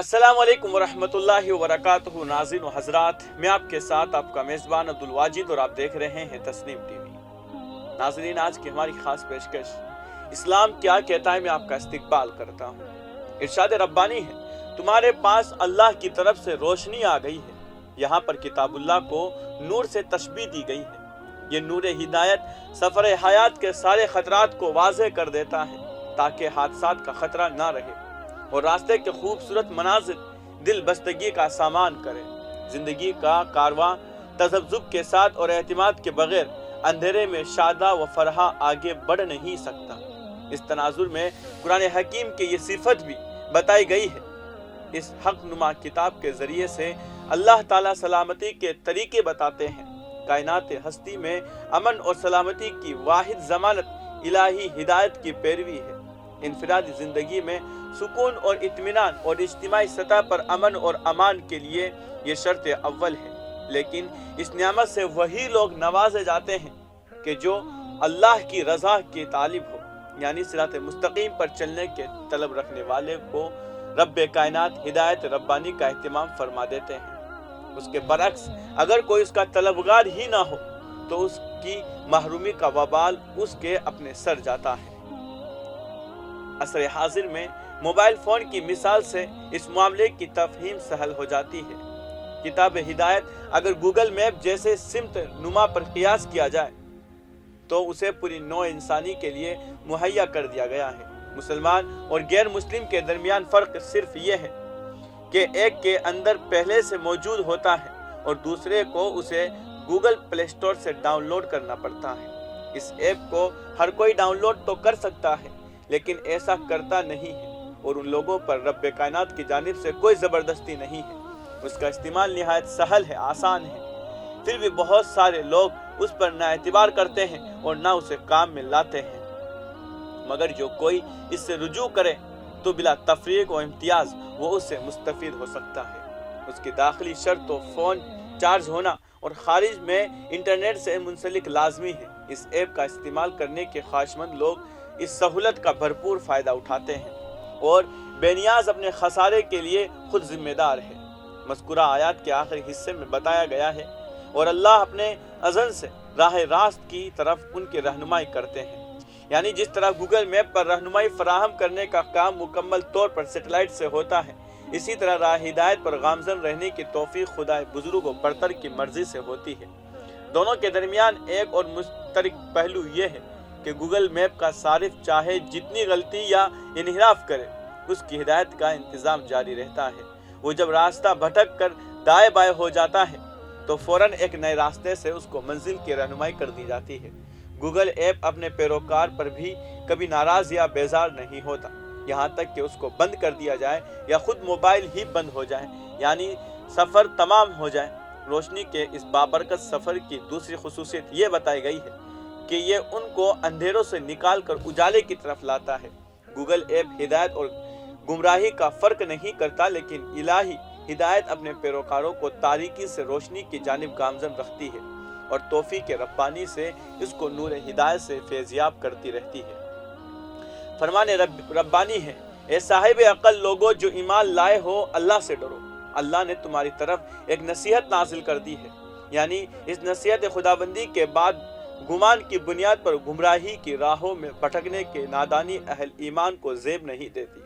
السلام علیکم ورحمۃ اللہ وبرکاتہ ناظرین و حضرات، میں آپ کے ساتھ آپ کا میزبان عبدالواجد اور آپ دیکھ رہے ہیں تسنیم ٹی وی۔ ناظرین، آج کی ہماری خاص پیشکش اسلام کیا کہتا ہے میں آپ کا استقبال کرتا ہوں۔ ارشاد ربانی ہے، تمہارے پاس اللہ کی طرف سے روشنی آ گئی ہے۔ یہاں پر کتاب اللہ کو نور سے تشبیہ دی گئی ہے۔ یہ نور ہدایت سفر حیات کے سارے خطرات کو واضح کر دیتا ہے تاکہ حادثات کا خطرہ نہ رہے اور راستے کے خوبصورت مناظر دل بستگی کا سامان کرے۔ زندگی کا کارواں تذبذب کے ساتھ اور اعتماد کے بغیر اندھیرے میں شادہ و فرحہ آگے بڑھ نہیں سکتا۔ اس تناظر میں قرآن حکیم کی یہ صفت بھی بتائی گئی ہے۔ اس حق نما کتاب کے ذریعے سے اللہ تعالیٰ سلامتی کے طریقے بتاتے ہیں۔ کائنات ہستی میں امن اور سلامتی کی واحد ضمانت الہی ہدایت کی پیروی ہے۔ انفرادی زندگی میں سکون اور اطمینان اور اجتماعی سطح پر امن اور امان کے لیے یہ شرط اول ہے، لیکن اس نعمت سے وہی لوگ نوازے جاتے ہیں کہ جو اللہ کی رضا کی طالب ہو، یعنی صراط مستقیم پر چلنے کے طلب رکھنے والے کو رب کائنات ہدایت ربانی کا اہتمام فرما دیتے ہیں۔ اس کے برعکس اگر کوئی اس کا طلبگار ہی نہ ہو تو اس کی محرومی کا وبال اس کے اپنے سر جاتا ہے۔ عصر حاضر میں موبائل فون کی مثال سے اس معاملے کی تفہیم سہل ہو جاتی ہے۔ کتاب ہدایت اگر گوگل میپ جیسے سمت نما پر قیاس کیا جائے تو اسے پوری نوع انسانی کے لیے مہیا کر دیا گیا ہے۔ مسلمان اور غیر مسلم کے درمیان فرق صرف یہ ہے کہ ایک کے اندر پہلے سے موجود ہوتا ہے اور دوسرے کو اسے گوگل پلے اسٹور سے ڈاؤن لوڈ کرنا پڑتا ہے۔ اس ایپ کو ہر کوئی ڈاؤن لوڈ تو کر سکتا ہے لیکن ایسا کرتا نہیں ہے، اور ان لوگوں پر رب کائنات کی جانب سے کوئی زبردستی نہیں ہے۔ اس کا استعمال نہایت سہل ہے، آسان ہے، پھر بھی بہت سارے لوگ اس پر نا اعتبار کرتے ہیں اور نہ اسے کام میں لاتے ہیں۔ مگر جو کوئی اس سے رجوع کرے تو بلا تفریق و امتیاز وہ اس سے مستفید ہو سکتا ہے۔ اس کی داخلی شرط تو فون چارج ہونا اور خارج میں انٹرنیٹ سے منسلک لازمی ہے۔ اس ایپ کا استعمال کرنے کے خواہشمند لوگ اس سہولت کا بھرپور فائدہ اٹھاتے ہیں اور بے نیاز اپنے خسارے کے لیے خود ذمہ دار ہے۔ مذکورہ آیات کے آخری حصے میں بتایا گیا ہے، اور اللہ اپنے اذن سے راہ راست کی طرف ان کی رہنمائی کرتے ہیں، یعنی جس طرح گوگل میپ پر رہنمائی فراہم کرنے کا کام مکمل طور پر سیٹلائٹ سے ہوتا ہے، اسی طرح راہ ہدایت پر گامزن رہنے کی توفیق خدائے بزرگ و برتر کی مرضی سے ہوتی ہے۔ دونوں کے درمیان ایک اور مشترک پہلو یہ ہے کہ گوگل میپ کا صارف چاہے جتنی غلطی یا انحراف کرے، اس کی ہدایت کا انتظام جاری رہتا ہے۔ وہ جب راستہ بھٹک کر دائیں بائیں ہو جاتا ہے تو فوراً ایک نئے راستے سے اس کو منزل کی رہنمائی کر دی جاتی ہے۔ گوگل ایپ اپنے پیروکار پر بھی کبھی ناراض یا بیزار نہیں ہوتا، یہاں تک کہ اس کو بند کر دیا جائے یا خود موبائل ہی بند ہو جائے، یعنی سفر تمام ہو جائے۔ روشنی کے اس بابرکت سفر کی دوسری خصوصیت یہ بتائی گئی ہے کہ یہ ان کو اندھیروں سے نکال کر اجالے کی طرف لاتا ہے۔ گوگل ایپ ہدایت اور گمراہی کا فرق نہیں کرتا، لیکن الہی ہدایت اپنے پیروکاروں کو تاریکی سے روشنی کی جانب گامزن رکھتی ہے اور توفیق ربانی سے اس کو نور ہدایت سے فیضیاب کرتی رہتی ہے۔ فرمان ربانی ہے، اے صاحب عقل لوگوں جو ایمان لائے ہو، اللہ سے ڈرو۔ اللہ نے تمہاری طرف ایک نصیحت نازل کر دی ہے، یعنی اس نصیحت خداوندی کے بعد گمان کی بنیاد پر گمراہی کی راہوں میں بھٹکنے کے نادانی اہل ایمان کو زیب نہیں دیتی۔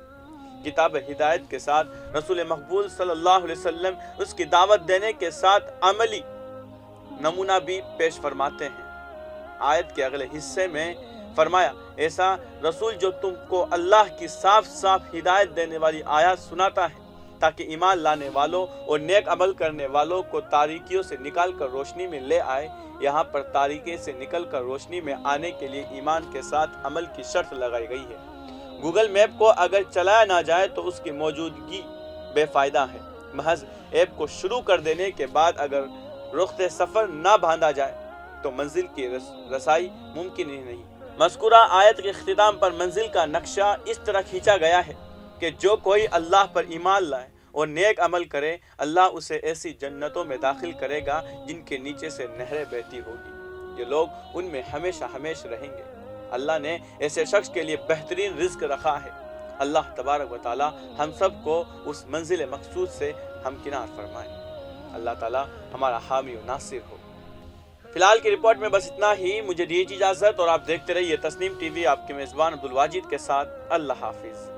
کتاب ہدایت کے ساتھ رسول مقبول صلی اللہ علیہ وسلم اس کی دعوت دینے کے ساتھ عملی نمونہ بھی پیش فرماتے ہیں۔ آیت کے اگلے حصے میں فرمایا، ایسا رسول جو تم کو اللہ کی صاف صاف ہدایت دینے والی آیات سناتا ہے تاکہ ایمان لانے والوں اور نیک عمل کرنے والوں کو تاریکیوں سے نکال کر روشنی میں لے آئے۔ یہاں پر تاریکی سے نکل کر روشنی میں آنے کے لیے ایمان کے ساتھ عمل کی شرط لگائی گئی ہے۔ گوگل میپ کو اگر چلایا نہ جائے تو اس کی موجودگی بے فائدہ ہے۔ محض ایپ کو شروع کر دینے کے بعد اگر رخ سفر نہ باندھا جائے تو منزل کی رسائی ممکن ہی نہیں۔ مذکورہ آیت کے اختتام پر منزل کا نقشہ اس طرح کھینچا گیا ہے کہ جو کوئی اللہ پر ایمان لائے اور نیک عمل کرے، اللہ اسے ایسی جنتوں میں داخل کرے گا جن کے نیچے سے نہریں بہتی ہوگی۔ یہ لوگ ان میں ہمیشہ ہمیشہ رہیں گے۔ اللہ نے ایسے شخص کے لیے بہترین رزق رکھا ہے۔ اللہ تبارک و تعالی ہم سب کو اس منزل مقصود سے ہمکنار فرمائے۔ اللہ تعالی ہمارا حامی و ناصر ہو۔ فی الحال کی رپورٹ میں بس اتنا ہی، مجھے دیجیے اجازت اور آپ دیکھتے رہیے تسنیم ٹی وی، آپ کے میزبان عبدالواجد کے ساتھ۔ اللہ حافظ۔